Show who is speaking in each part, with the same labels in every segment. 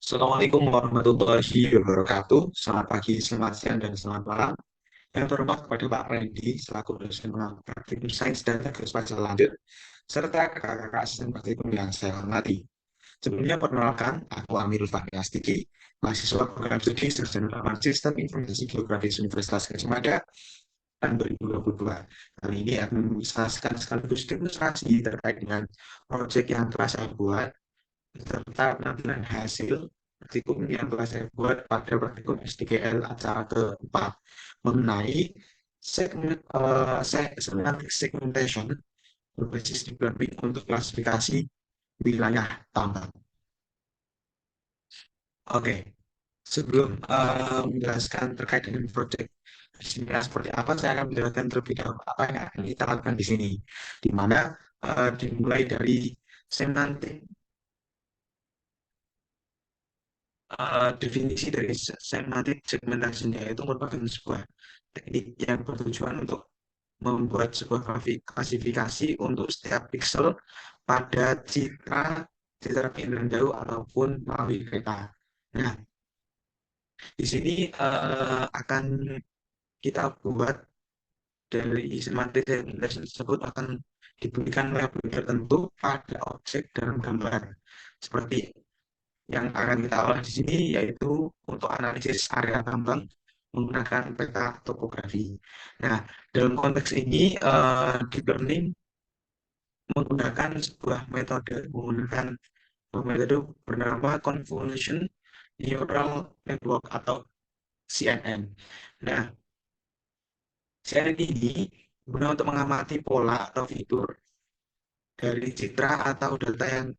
Speaker 1: Assalamualaikum warahmatullahi wabarakatuh. Selamat pagi, selamat siang, dan selamat malam. Yang terhormat kepada Pak Randy, selaku dosen pengampu praktikum sains dan teknik spasial lanjut, serta kakak-kakak asisten praktikum yang saya hormati. Sebelumnya perkenalkan, aku Amirul Fahmi Astiki, mahasiswa program studi Sarjana Pengembangan Sistem Informasi Geografis Universitas Gadjah Mada tahun 2022. Kali ini akan menjelaskan sekaligus demonstrasi terkait dengan proyek yang telah saya buat serta penampilan hasil praktikum yang telah saya buat pada praktikum SDGL acara keempat mengenai semantic segmentation berbasis deep learning untuk klasifikasi wilayah tambang. Oke, sebelum menjelaskan terkait dengan proyek bisnisnya seperti apa, saya akan menjelaskan terlebih dahulu apa yang akan kita lakukan di sini, di mana dimulai dari semantik definisi dari semantic segmentation yaitu merupakan sebuah teknik yang bertujuan untuk membuat sebuah klasifikasi untuk setiap pixel pada citra keindahan jauh ataupun melalui peta. Nah, di sini akan kita buat dari semantic segmentation tersebut akan diberikan label tertentu pada objek dalam gambar. Seperti yang akan kita olah di sini yaitu untuk analisis area tambang menggunakan peta topografi. Nah, dalam konteks ini deep learning menggunakan sebuah metode bernama Convolution Neural Network atau CNN. Nah, CNN ini guna untuk mengamati pola atau fitur dari citra atau data yang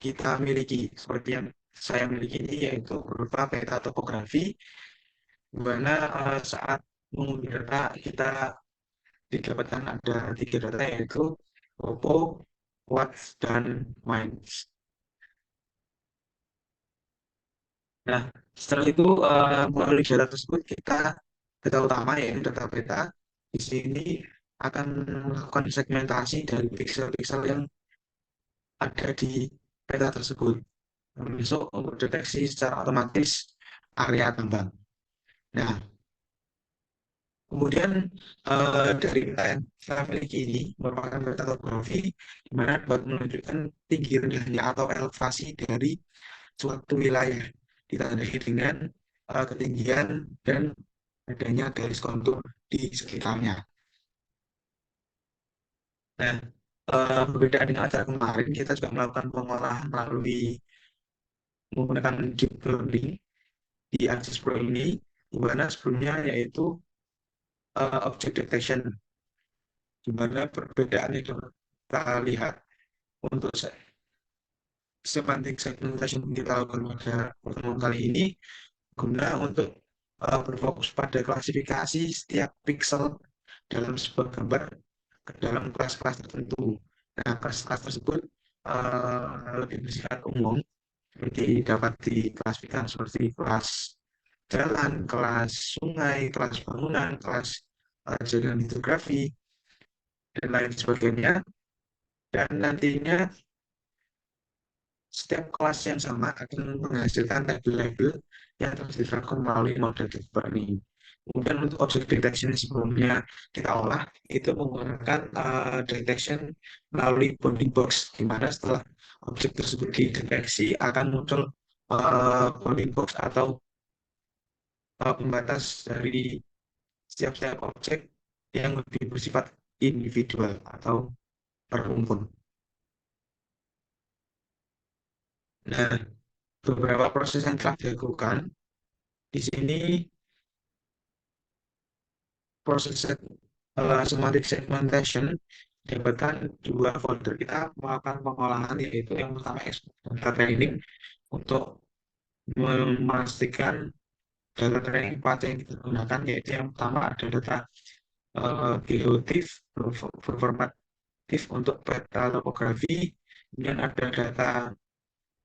Speaker 1: kita miliki. Seperti yang saya miliki ini yaitu berupa peta topografi di mana saat menguji data kita didapatkan ada tiga data yaitu Oppo, Watts, dan Minds. Nah, setelah itu melalui data tersebut data utama yaitu data peta di sini akan melakukan segmentasi dari pixel-pixel yang ada di peta tersebut, termasuk untuk deteksi secara otomatis area tambang. Nah, kemudian dari peta yang saya miliki ini merupakan peta topografi di mana dapat menunjukkan tinggi rendahnya atau elevasi dari suatu wilayah ditandai dengan ketinggian dan adanya garis kontur di sekitarnya. Nah, berbeda dengan acara kemarin, kita juga melakukan pengolahan melalui menggunakan deep learning di Ansys Pro ini, di mana sebelumnya yaitu object detection, di mana perbedaan itu kita lihat untuk semantic segmentation yang kita lakukan pada pertemuan kali ini guna untuk berfokus pada klasifikasi setiap pixel dalam sebuah gambar ke dalam kelas-kelas tertentu. Nah, kelas-kelas tersebut lebih bersifat umum, seperti dapat diklasifikasikan seperti kelas jalan, kelas sungai, kelas bangunan, kelas jaringan hidrografi, dan lain sebagainya. Dan nantinya setiap kelas yang sama akan menghasilkan label-label yang terus diterapkan melalui model deep learning. Kemudian untuk object detection yang sebelumnya kita olah itu menggunakan detection melalui bounding box, di mana setelah objek tersebut dideteksi akan muncul bounding box atau pembatas dari setiap objek yang lebih bersifat individual atau berumpun. Nah, beberapa proses yang telah dilakukan di sini proses semantic segmentation dapatkan dua folder. Kita melakukan pengolahan yaitu yang pertama data training untuk memastikan data training path yang kita gunakan yaitu yang pertama ada data geotiff performatif untuk peta topografi, kemudian ada data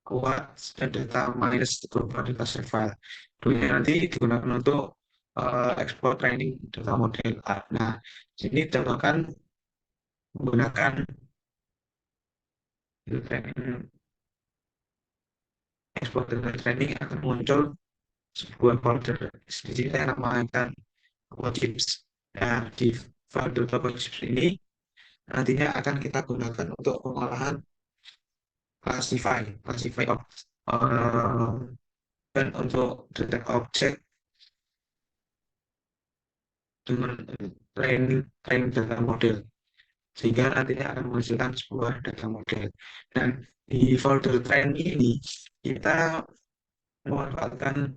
Speaker 1: kuat dan data minus berupa data set file. Kemudian nanti digunakan untuk ekspor training data model. Nah, sini contohkan menggunakan training export data training akan muncul sebuah folder. Di sini saya namakan Topo Chips. Nah, di folder Topo Chips ini nantinya akan kita gunakan untuk pengolahan classify dan untuk detect object dengan train data model, sehingga nantinya akan menghasilkan sebuah data model. Dan di folder train ini kita memanfaatkan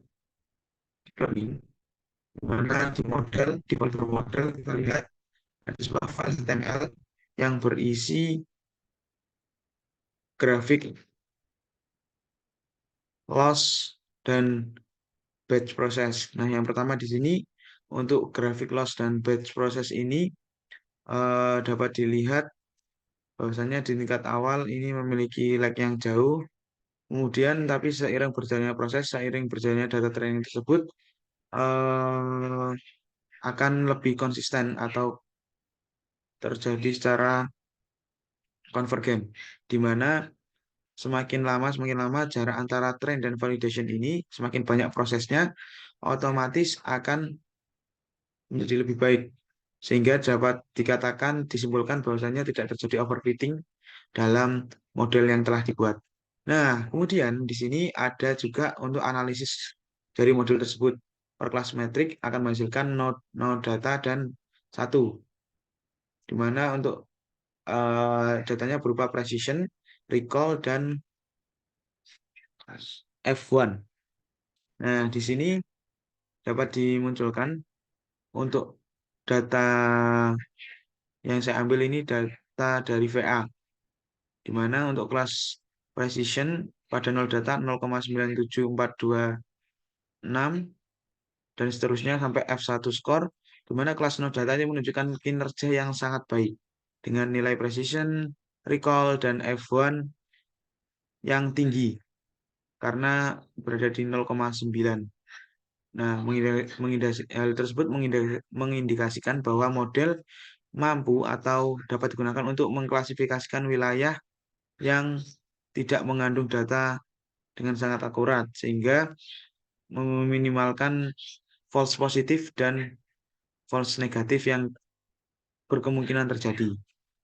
Speaker 1: deep learning, di mana di folder model kita lihat ada sebuah file HTML yang berisi grafik loss dan batch process. Nah, yang pertama di sini untuk grafik loss dan batch process ini dapat dilihat bahwasanya di tingkat awal ini memiliki lag yang jauh. Kemudian, tapi seiring berjalannya data training tersebut eh, akan lebih konsisten atau terjadi secara konvergen, di mana semakin lama jarak antara train dan validation ini semakin banyak prosesnya, otomatis akan menjadi lebih baik, sehingga dapat disimpulkan bahwasanya tidak terjadi overfitting dalam model yang telah dibuat. Nah, kemudian di sini ada juga untuk analisis dari model tersebut. Per class metric akan menghasilkan node data dan satu, di mana untuk datanya berupa precision, recall, dan F1. Nah, di sini dapat dimunculkan untuk data yang saya ambil ini data dari VA, di mana untuk kelas precision pada 0 data 0,97426 dan seterusnya sampai F1 score, di mana kelas 0 data ini menunjukkan kinerja yang sangat baik dengan nilai precision, recall, dan F1 yang tinggi karena berada di 0,9. Nah, hal tersebut mengindikasikan bahwa model mampu atau dapat digunakan untuk mengklasifikasikan wilayah yang tidak mengandung data dengan sangat akurat, sehingga meminimalkan false positif dan false negatif yang berkemungkinan terjadi.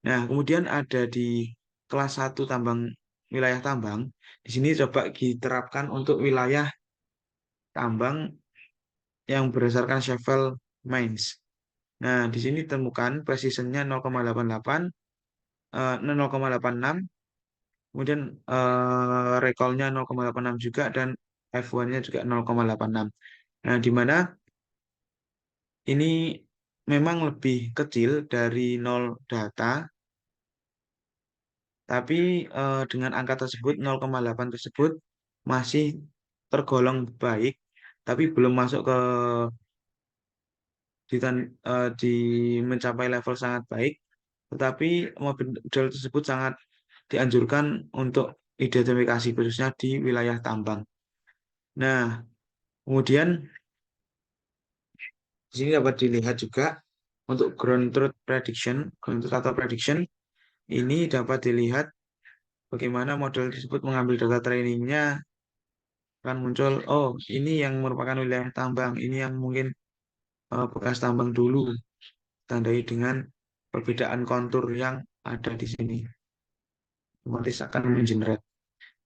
Speaker 1: Nah, kemudian ada di kelas 1 wilayah tambang. Di sini coba diterapkan untuk wilayah tambang yang berdasarkan Sheffield Mines. Nah, di sini temukan precisionnya 0,88, 0,86, kemudian recall-nya 0,86 juga, dan F1-nya juga 0,86. Nah, di mana ini memang lebih kecil dari 0 data, tapi dengan angka tersebut 0,8 tersebut masih tergolong baik, tapi belum masuk ke di mencapai level sangat baik, tetapi model tersebut sangat dianjurkan untuk identifikasi khususnya di wilayah tambang. Nah, kemudian di sini dapat dilihat juga untuk ground truth atau prediction ini dapat dilihat bagaimana model tersebut mengambil data trainingnya, akan muncul, oh ini yang merupakan wilayah tambang, ini yang mungkin bekas tambang dulu, tandai dengan perbedaan kontur yang ada di sini, otomatis akan mengenerate.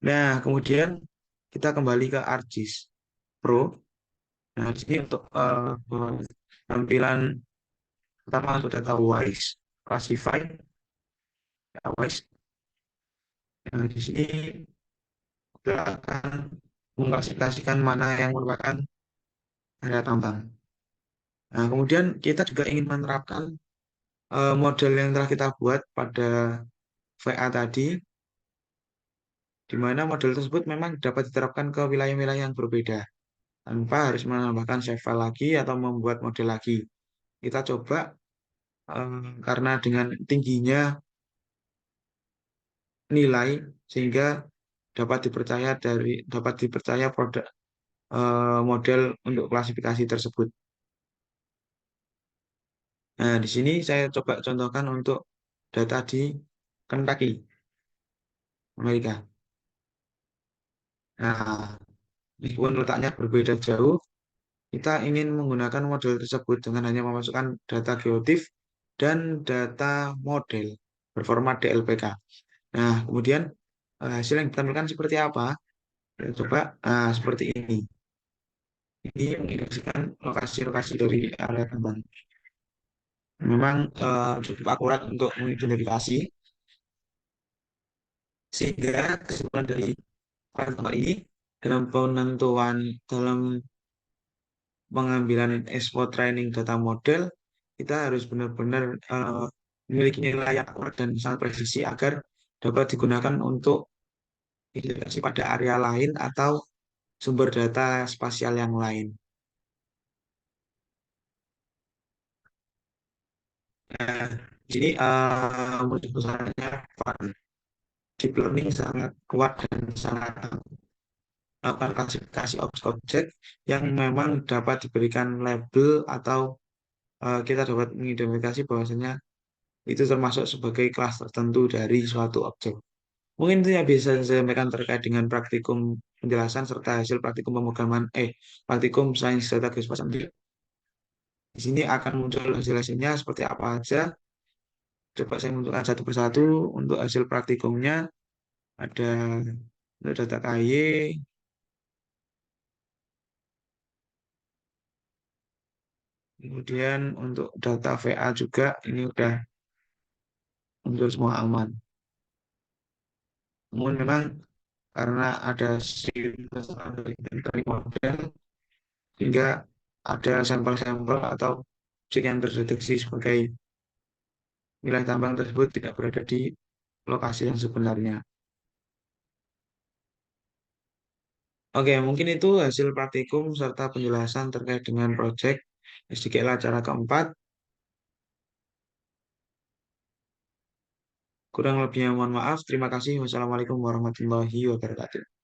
Speaker 1: Nah, kemudian kita kembali ke ArcGIS Pro. Nah, di sini untuk tampilan pertama untuk data wise, classify, data wise. Nah, di sini kita akan mengklasifikasikan mana yang merupakan area tambang. Nah, kemudian kita juga ingin menerapkan model yang telah kita buat pada VA tadi, di mana model tersebut memang dapat diterapkan ke wilayah-wilayah yang berbeda, tanpa harus menambahkan Sheffield lagi atau membuat model lagi. Kita coba karena dengan tingginya nilai, sehingga dapat dipercaya produk model untuk klasifikasi tersebut. Nah, di sini saya coba contohkan untuk data di Kentucky, Amerika. Nah, meskipun letaknya berbeda jauh, kita ingin menggunakan model tersebut dengan hanya memasukkan data geotiff dan data model berformat DLPK. Nah, kemudian hasil yang ditampilkan seperti apa? Kita coba seperti ini. Ini menginstruksikan lokasi-lokasi dari area tambang. Memang cukup akurat untuk mengidentifikasi, sehingga kesimpulan dari pertemuan ini dalam penentuan dalam pengambilan expo training data model, kita harus benar-benar memiliki nilai yang akurat dan sangat presisi agar dapat digunakan untuk identifikasi pada area lain atau sumber data spasial yang lain. Nah, di sini menurut besarnya deep learning sangat kuat dan sangat melakukan klasifikasi objek-objek yang memang dapat diberikan label atau kita dapat mengidentifikasi bahwasanya itu termasuk sebagai kelas tertentu dari suatu objek. Mungkin itu yang bisa saya sampaikan terkait dengan praktikum penjelasan serta hasil praktikum pemrograman praktikum sains data geospasial. Di sini akan muncul hasil-hasilnya seperti apa aja. Coba saya munculkan satu persatu untuk hasil praktikumnya. Ada untuk data KY, kemudian untuk data VA juga ini udah muncul semua aman. Namun memang karena ada kesalahan dari model, sehingga ada sampel-sampel atau objek yang terdeteksi sebagai wilayah tambang tersebut tidak berada di lokasi yang sebenarnya. Oke, mungkin itu hasil praktikum serta penjelasan terkait dengan proyek SDKL acara keempat. Kurang lebihnya mohon maaf. Terima kasih. Wassalamualaikum warahmatullahi wabarakatuh.